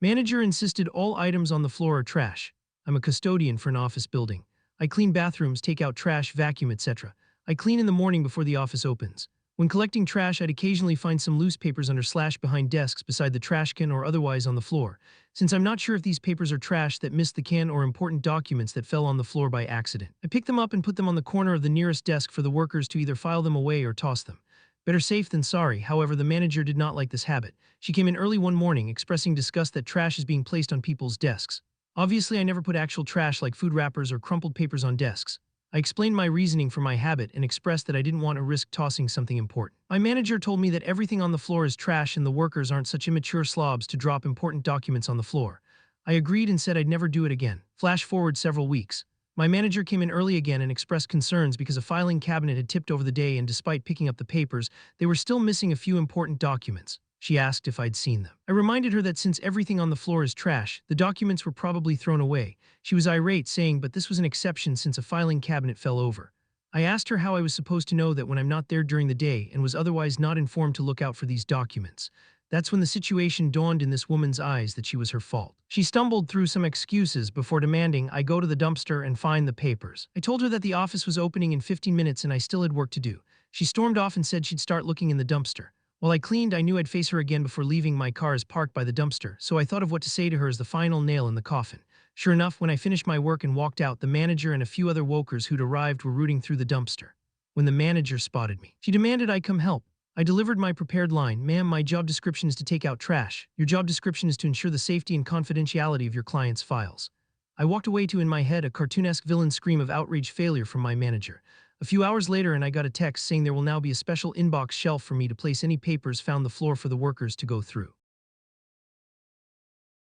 Manager insisted all items on the floor are trash. I'm a custodian for an office building. I clean bathrooms, take out trash, vacuum, etc. I clean in the morning before the office opens. When collecting trash, I'd occasionally find some loose papers under slash behind desks beside the trash can or otherwise on the floor. Since I'm not sure if these papers are trash that missed the can or important documents that fell on the floor by accident, I pick them up and put them on the corner of the nearest desk for the workers to either file them away or toss them. Better safe than sorry. However, the manager did not like this habit. She came in early one morning, expressing disgust that trash is being placed on people's desks. Obviously, I never put actual trash like food wrappers or crumpled papers on desks. I explained my reasoning for my habit and expressed that I didn't want to risk tossing something important. My manager told me that everything on the floor is trash and the workers aren't such immature slobs to drop important documents on the floor. I agreed and said I'd never do it again. Flash forward several weeks. My manager came in early again and expressed concerns because a filing cabinet had tipped over the day, and despite picking up the papers, they were still missing a few important documents. She asked if I'd seen them. I reminded her that since everything on the floor is trash, the documents were probably thrown away. She was irate, saying, but this was an exception since a filing cabinet fell over. I asked her how I was supposed to know that when I'm not there during the day and was otherwise not informed to look out for these documents. That's when the situation dawned in this woman's eyes that she was her fault. She stumbled through some excuses before demanding I go to the dumpster and find the papers. I told her that the office was opening in 15 minutes and I still had work to do. She stormed off and said she'd start looking in the dumpster. While I cleaned, I knew I'd face her again before leaving. My car is parked by the dumpster, so I thought of what to say to her as the final nail in the coffin. Sure enough, when I finished my work and walked out, the manager and a few other workers who'd arrived were rooting through the dumpster. When the manager spotted me, she demanded I come help. I delivered my prepared line, ma'am, my job description is to take out trash. Your job description is to ensure the safety and confidentiality of your client's files. I walked away to, in my head, a cartoonesque villain scream of outrage failure from my manager. A few hours later, and I got a text saying there will now be a special inbox shelf for me to place any papers found on the floor for the workers to go through.